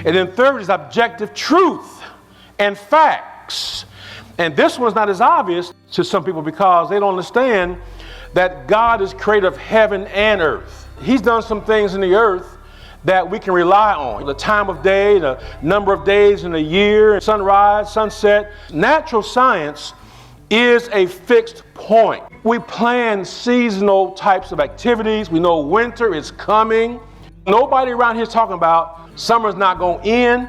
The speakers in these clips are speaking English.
And then third is objective truth and facts. And this one's not as obvious to some people because they don't understand that God is creator of heaven and earth. He's done some things in the earth that we can rely on. The time of day, the number of days in a year, sunrise, sunset. Natural science is a fixed point. We plan seasonal types of activities. We know winter is coming. Nobody around here is talking about summer's not going to end.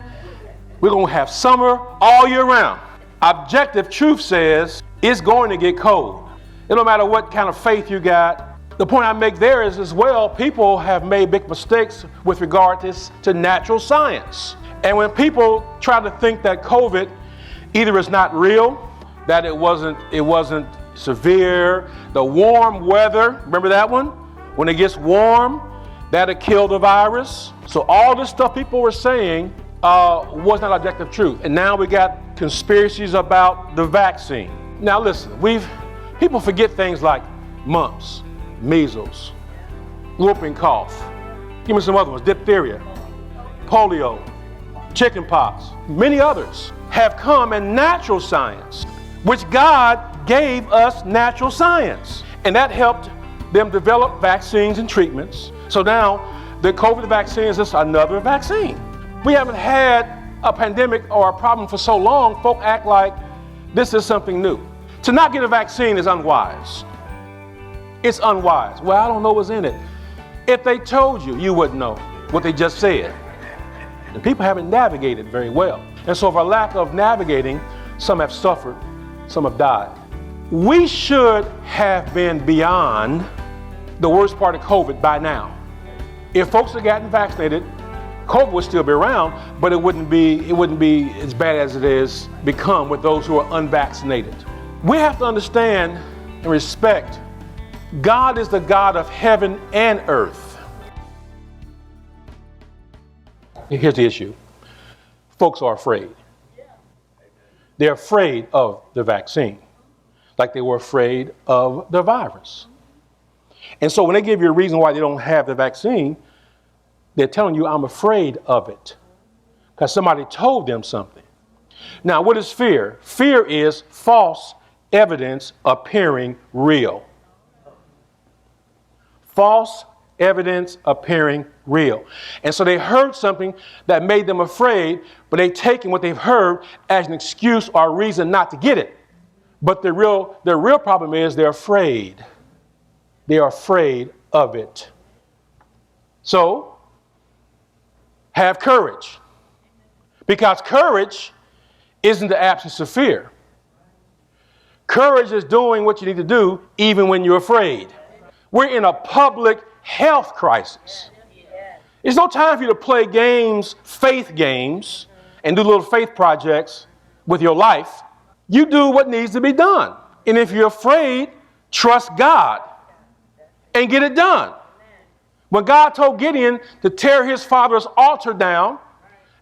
We're going to have summer all year round. Objective truth says it's going to get cold. It don't matter what kind of faith you got. The point I make there is as well, people have made big mistakes with regard to natural science. And when people try to think that COVID either is not real, that it wasn't severe, the warm weather, remember that one? When it gets warm, that'll kill the virus. So all this stuff people were saying was not objective truth. And now we got conspiracies about the vaccine. Now listen, people forget things like mumps, measles, whooping cough. Give me some other ones, diphtheria, polio, chickenpox, many others have come in natural science, which God gave us natural science. And that helped them develop vaccines and treatments. So now the COVID vaccine is just another vaccine. We haven't had a pandemic or a problem for so long, folk act like this is something new. To not get a vaccine is unwise. It's unwise. Well, I don't know what's in it. If they told you, you wouldn't know what they just said. And people haven't navigated very well. And so for lack of navigating, some have suffered, some have died. We should have been beyond the worst part of COVID by now. If folks had gotten vaccinated, COVID would still be around, but it wouldn't be as bad as it has become with those who are unvaccinated. We have to understand and respect God is the God of heaven and earth. Here's the issue. Folks are afraid. They're afraid of the vaccine, like they were afraid of the virus. And so when they give you a reason why they don't have the vaccine, they're telling you, I'm afraid of it, because somebody told them something. Now, what is fear? Fear is false evidence appearing real. False evidence appearing real. And so they heard something that made them afraid, but they've taken what they've heard as an excuse or a reason not to get it. But their real problem is they're afraid. They are afraid of it. So, have courage. Because courage isn't the absence of fear. Courage is doing what you need to do even when you're afraid. We're in a public health crisis. There's no time for you to play games, faith games, and do little faith projects with your life. You do what needs to be done. And if you're afraid, trust God and get it done. When God told Gideon to tear his father's altar down,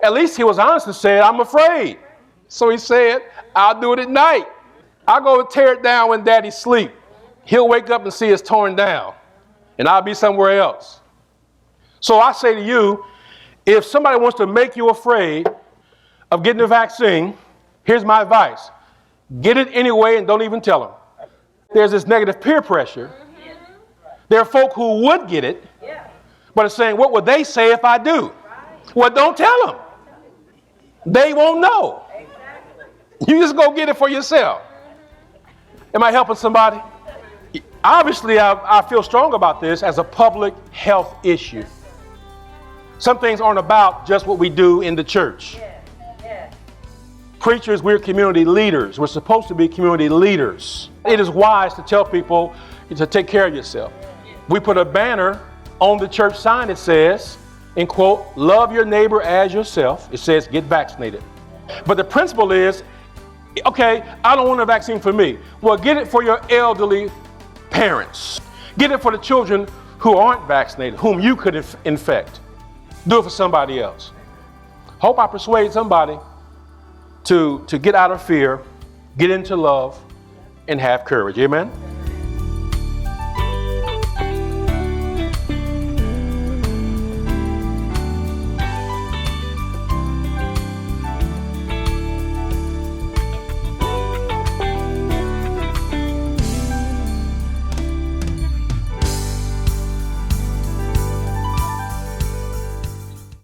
at least he was honest and said, I'm afraid. So he said, I'll do it at night. I'll go tear it down when daddy sleep. He'll wake up and see it's torn down, and I'll be somewhere else. So I say to you, if somebody wants to make you afraid of getting the vaccine, here's my advice. Get it anyway and don't even tell them. There's this negative peer pressure. There are folk who would get it, but are saying, what would they say if I do? Well, don't tell them. They won't know. You just go get it for yourself. Am I helping somebody? Obviously, I feel strong about this as a public health issue. Some things aren't about just what we do in the church. Preachers, we're community leaders. We're supposed to be community leaders. It is wise to tell people to take care of yourself. We put a banner on the church sign that says, in quote, love your neighbor as yourself. It says, get vaccinated. But the principle is, okay, I don't want a vaccine for me. Well, get it for your elderly parents. Get it for the children who aren't vaccinated, whom you could infect. Do it for somebody else. Hope I persuade somebody to get out of fear, get into love, and have courage. Amen?